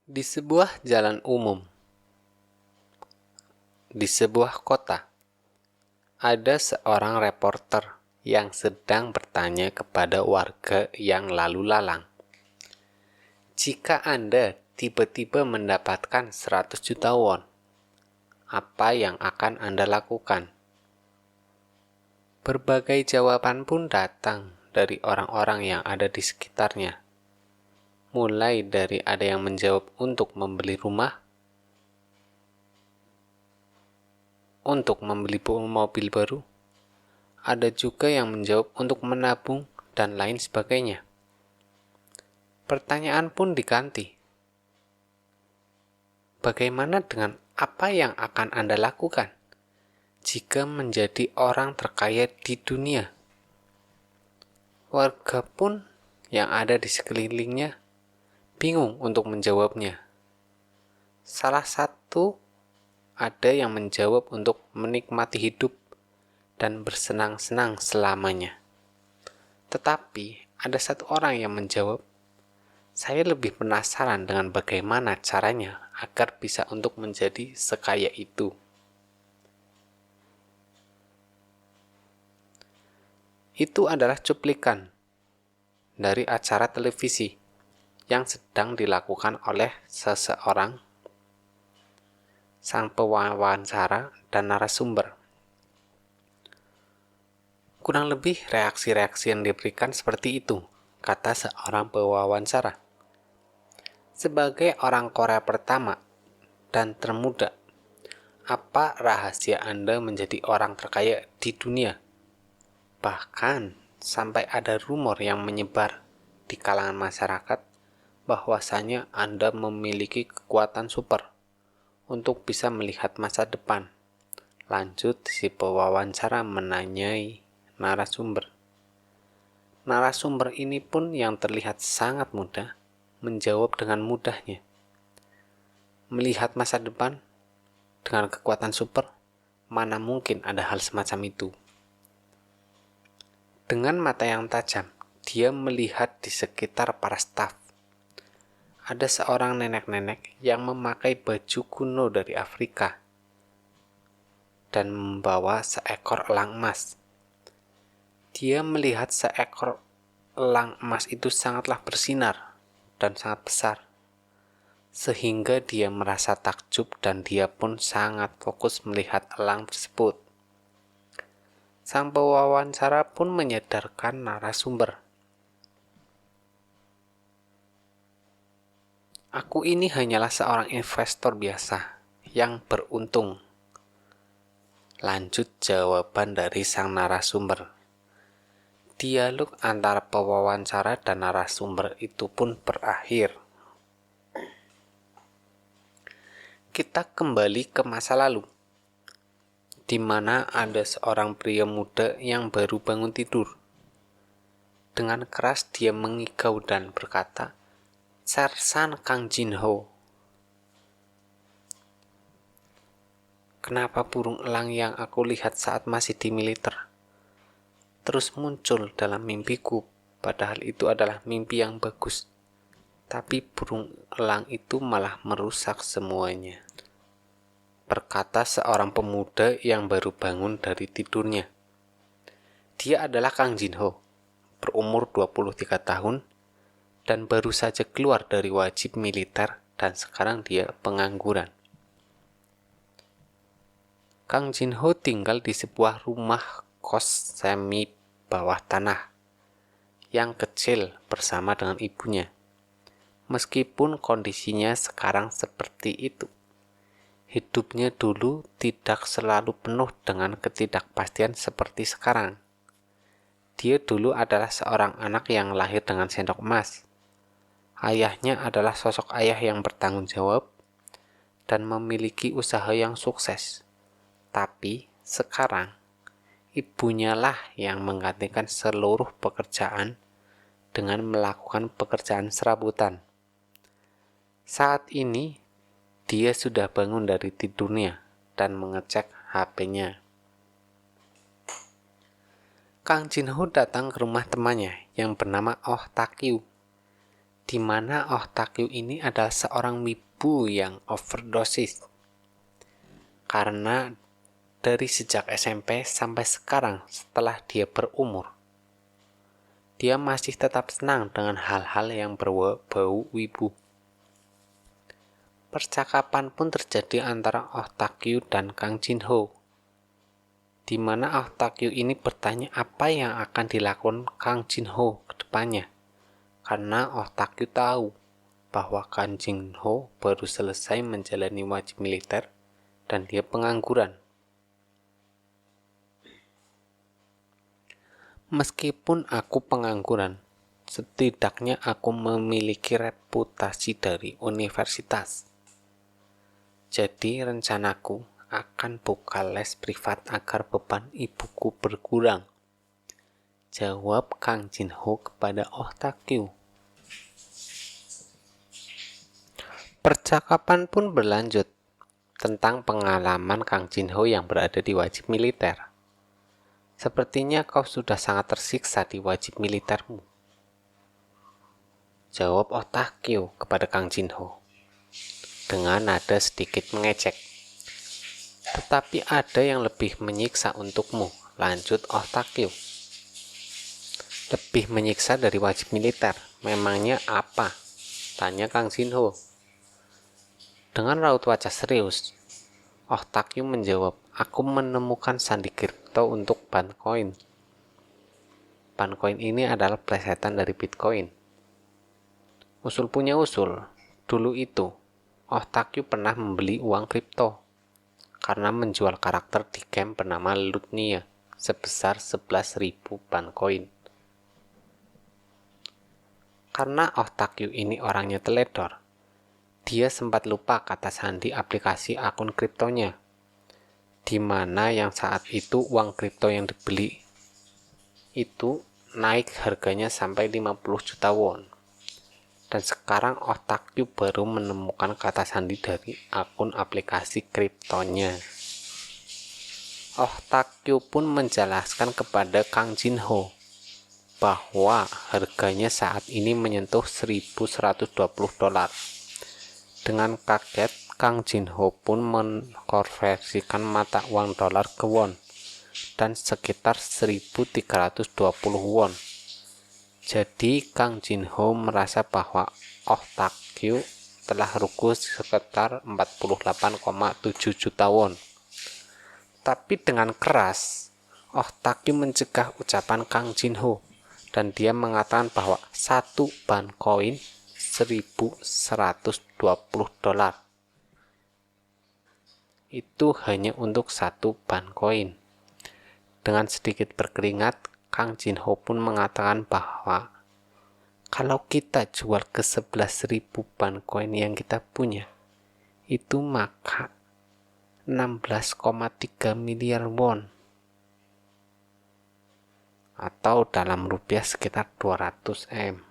Di sebuah jalan umum, di sebuah kota, ada seorang reporter yang sedang bertanya kepada warga yang lalu lalang. Jika Anda tiba-tiba mendapatkan 100 juta won, apa yang akan Anda lakukan? Berbagai jawaban pun datang dari orang-orang yang ada di sekitarnya. Mulai dari ada yang menjawab untuk membeli rumah, untuk membeli mobil baru, ada juga yang menjawab untuk menabung, dan lain sebagainya. Pertanyaan pun diganti. Bagaimana dengan apa yang akan Anda lakukan jika menjadi orang terkaya di dunia? Warga pun yang ada di sekelilingnya bingung untuk menjawabnya. Salah satu ada yang menjawab untuk menikmati hidup dan bersenang-senang selamanya. Tetapi ada satu orang yang menjawab, saya lebih penasaran dengan bagaimana caranya agar bisa untuk menjadi sekaya itu. Itu adalah cuplikan dari acara televisi yang sedang dilakukan oleh seseorang, sang pewawancara dan narasumber. Kurang lebih reaksi-reaksi yang diberikan seperti itu, kata seorang pewawancara. Sebagai orang Korea pertama dan termuda, apa rahasia Anda menjadi orang terkaya di dunia? Bahkan sampai ada rumor yang menyebar di kalangan masyarakat bahwasanya Anda memiliki kekuatan super untuk bisa melihat masa depan. Lanjut si pewawancara menanyai narasumber. Narasumber ini pun yang terlihat sangat mudah menjawab dengan mudahnya. Melihat masa depan dengan kekuatan super, mana mungkin ada hal semacam itu. Dengan mata yang tajam, dia melihat di sekitar para staf. Ada seorang nenek-nenek yang memakai baju kuno dari Afrika dan membawa seekor elang emas. Dia melihat seekor elang emas itu sangatlah bersinar dan sangat besar, sehingga dia merasa takjub dan dia pun sangat fokus melihat elang tersebut. Sang pewawancara pun menyadarkan narasumber. Aku ini hanyalah seorang investor biasa yang beruntung. Lanjut jawaban dari sang narasumber. Dialog antara pewawancara dan narasumber itu pun berakhir. Kita kembali ke masa lalu, di mana ada seorang pria muda yang baru bangun tidur. Dengan keras dia mengigau dan berkata, "Sersan Kang Jin Ho, kenapa burung elang yang aku lihat saat masih di militer terus muncul dalam mimpiku, padahal itu adalah mimpi yang bagus. Tapi burung elang itu malah merusak semuanya," berkata seorang pemuda yang baru bangun dari tidurnya. Dia adalah Kang Jin Ho, berumur 23 tahun, dan baru saja keluar dari wajib militer dan sekarang dia pengangguran. Kang Jin Ho tinggal di sebuah rumah kos semi bawah tanah yang kecil bersama dengan ibunya. Meskipun kondisinya sekarang seperti itu, hidupnya dulu tidak selalu penuh dengan ketidakpastian seperti sekarang. Dia dulu adalah seorang anak yang lahir dengan sendok emas. Ayahnya adalah sosok ayah yang bertanggung jawab dan memiliki usaha yang sukses. Tapi sekarang, ibunya lah yang menggantikan seluruh pekerjaan dengan melakukan pekerjaan serabutan. Saat ini, dia sudah bangun dari tidurnya dan mengecek HP-nya. Kang Jin Ho datang ke rumah temannya yang bernama Oh Takyu. di mana Oh Tak-kyu ini adalah seorang wibu yang overdosis. Karena dari sejak SMP sampai sekarang setelah dia berumur, dia masih tetap senang dengan hal-hal yang berbau wibu. Percakapan pun terjadi antara Oh Tak-kyu dan Kang Jin-ho, di mana Oh Tak-kyu ini bertanya apa yang akan dilakukan Kang Jin-ho ke depannya. Karena Oh Tak-kyu tahu bahwa Kang Jin-ho baru selesai menjalani wajib militer dan dia pengangguran. Meskipun aku pengangguran, setidaknya aku memiliki reputasi dari universitas. Jadi rencanaku akan buka les privat agar beban ibuku berkurang. Jawab Kang Jin-ho kepada Oh Tak-kyu. Percakapan pun berlanjut tentang pengalaman Kang Jin-ho yang berada di wajib militer. Sepertinya kau sudah sangat tersiksa di wajib militermu. Jawab Oh Tak-kyu kepada Kang Jin-ho dengan nada sedikit mengejek. Tetapi ada yang lebih menyiksa untukmu, lanjut Oh Tak-kyu. Lebih menyiksa dari wajib militer, memangnya apa? Tanya Kang Jin-ho. Dengan raut wajah serius, Oh Tak-kyu menjawab, aku menemukan sandi kripto untuk Bancoin. Bancoin ini adalah plesetan dari Bitcoin. Usul punya usul, dulu itu Oh Tak-kyu pernah membeli uang kripto karena menjual karakter di game bernama Lutnia sebesar 11.000 Bancoin. Karena Oh Tak-kyu ini orangnya teledor, dia sempat lupa kata sandi aplikasi akun kriptonya, di mana yang saat itu uang kripto yang dibeli itu naik harganya sampai 50 juta won. Dan sekarang Oh Tak-kyu baru menemukan kata sandi dari akun aplikasi kriptonya. Oh Tak-kyu pun menjelaskan kepada Kang Jin-ho bahwa harganya saat ini menyentuh 1.120 dolar. Dengan kaget, Kang Jin-ho pun mengkonversikan mata uang dolar ke won dan sekitar 1.320 won. Jadi Kang Jin-ho merasa bahwa Oh Tak-kyu telah rugi sekitar 48,7 juta won. Tapi dengan keras, Oh Tak-kyu mencegah ucapan Kang Jin-ho dan dia mengatakan bahwa satu Bancoin 1.120 dolar. Itu hanya untuk satu Bancoin. Dengan sedikit berkeringat, Kang Jin-ho pun mengatakan bahwa kalau kita jual ke 11.000 Bancoin yang kita punya, itu maka 16,3 miliar won atau dalam rupiah sekitar 200 M.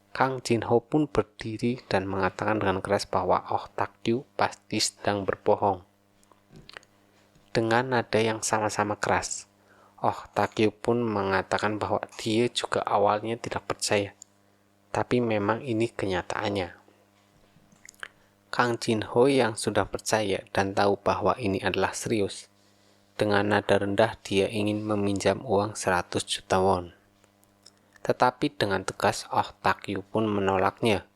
Kang Jin-ho pun berdiri dan mengatakan dengan keras bahwa Oh Tak-kyu pasti sedang berbohong. Dengan nada yang sama-sama keras, Oh Tak-kyu pun mengatakan bahwa dia juga awalnya tidak percaya, tapi memang ini kenyataannya. Kang Jin-ho yang sudah percaya dan tahu bahwa ini adalah serius, dengan nada rendah dia ingin meminjam uang 100 juta won. Tetapi dengan tegas Oh Tak-kyu pun menolaknya.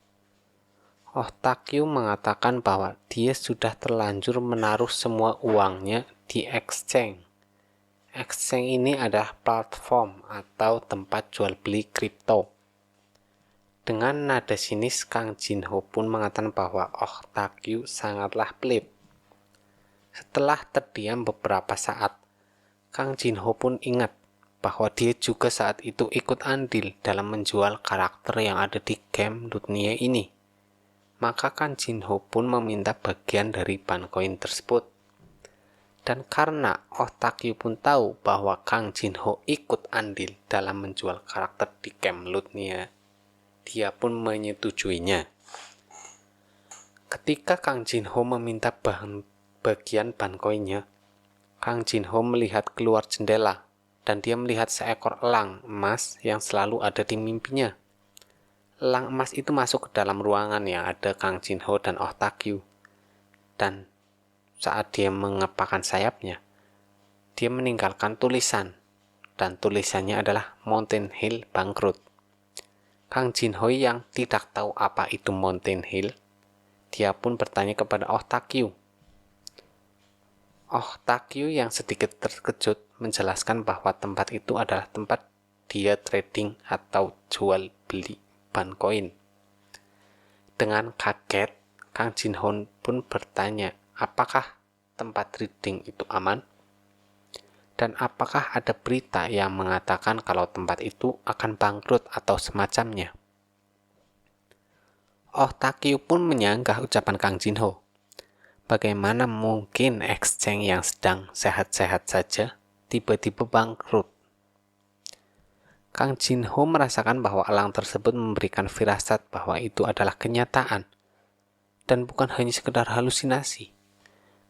Oh Tak-kyu mengatakan bahwa dia sudah terlanjur menaruh semua uangnya di exchange. Exchange ini adalah platform atau tempat jual beli kripto. Dengan nada sinis, Kang Jin-ho pun mengatakan bahwa Oh Tak-kyu sangatlah pelit. Setelah terdiam beberapa saat, Kang Jin-ho pun ingat bahwa dia juga saat itu ikut andil dalam menjual karakter yang ada di game Lutnia ini. Maka Kang Jin-ho pun meminta bagian dari Bancoin tersebut. Dan karena Oh Tak-kyu pun tahu bahwa Kang Jin-ho ikut andil dalam menjual karakter di game Lutnia, dia pun menyetujuinya. Ketika Kang Jin-ho meminta bagian Bancoinnya, Kang Jin-ho melihat keluar jendela dan dia melihat seekor elang emas yang selalu ada di mimpinya. Elang emas itu masuk ke dalam ruangan yang ada Kang Jin Ho dan Oh Tak-kyu. Dan saat dia mengepakkan sayapnya, dia meninggalkan tulisan. Dan tulisannya adalah Mountain Hill bangkrut. Kang Jin Ho yang tidak tahu apa itu Mountain Hill, dia pun bertanya kepada Oh Tak-kyu. Oh Tak-kyu yang sedikit terkejut menjelaskan bahwa tempat itu adalah tempat dia trading atau jual beli Bancoin. Dengan kaget, Kang Jin Ho pun bertanya, apakah tempat trading itu aman? Dan apakah ada berita yang mengatakan kalau tempat itu akan bangkrut atau semacamnya? Oh Tak-kyu pun menyanggah ucapan Kang Jin Ho. Bagaimana mungkin exchange yang sedang sehat-sehat saja tiba-tiba bangkrut? Kang Jin Ho merasakan bahwa elang tersebut memberikan firasat bahwa itu adalah kenyataan dan bukan hanya sekedar halusinasi.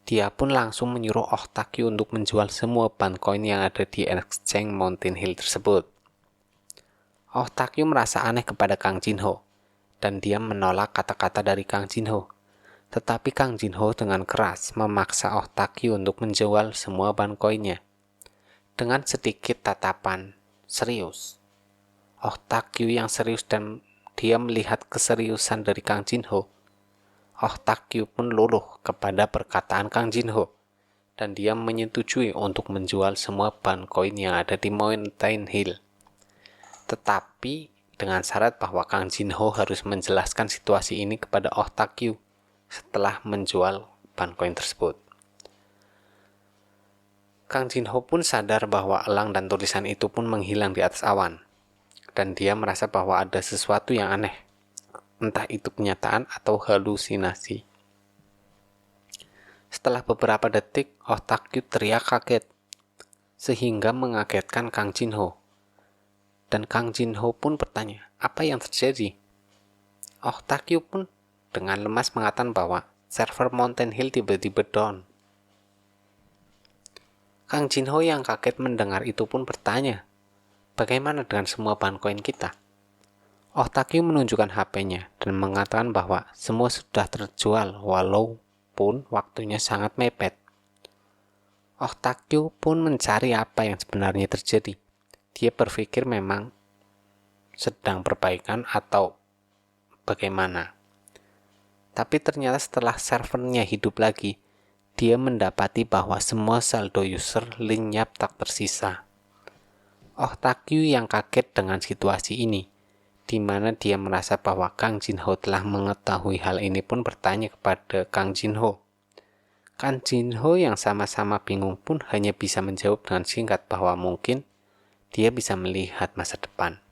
Dia pun langsung menyuruh Oh Tak-kyu untuk menjual semua Bancoin yang ada di exchange Mountain Hill tersebut. Oh Tak-kyu merasa aneh kepada Kang Jin Ho dan dia menolak kata-kata dari Kang Jin Ho. Tetapi Kang Jin Ho dengan keras memaksa Oh Tak-kyu untuk menjual semua Bancoinnya. Dengan sedikit tatapan serius, Oh Tak-kyu yang serius dan dia melihat keseriusan dari Kang Jin Ho. Oh Tak-kyu pun luluh kepada perkataan Kang Jin Ho dan dia menyetujui untuk menjual semua Bancoin yang ada di Mountain Hill. Tetapi dengan syarat bahwa Kang Jin Ho harus menjelaskan situasi ini kepada Oh Tak-kyu setelah menjual Bancoin tersebut. Kang Jin Ho pun sadar bahwa elang dan tulisan itu pun menghilang di atas awan. Dan dia merasa bahwa ada sesuatu yang aneh, entah itu kenyataan atau halusinasi. Setelah beberapa detik, Oh Tak-kyu teriak kaget, sehingga mengagetkan Kang Jin Ho. Dan Kang Jin Ho pun bertanya, apa yang terjadi? Oh Tak-kyu pun dengan lemas mengatakan bahwa server Mountain Hill tiba-tiba down. Kang Jin Ho yang kaget mendengar itu pun bertanya, bagaimana dengan semua Bancoin kita? Oh Tak-kyu menunjukkan HP-nya dan mengatakan bahwa semua sudah terjual walaupun waktunya sangat mepet. Oh Tak-kyu pun mencari apa yang sebenarnya terjadi. Dia berpikir memang sedang perbaikan atau bagaimana. Tapi ternyata setelah servernya hidup lagi, dia mendapati bahwa semua saldo user lenyap tak tersisa. Oh Tak-kyu yang kaget dengan situasi ini, di mana dia merasa bahwa Kang Jin Ho telah mengetahui hal ini pun bertanya kepada Kang Jin Ho. Kang Jin Ho yang sama-sama bingung pun hanya bisa menjawab dengan singkat bahwa mungkin dia bisa melihat masa depan.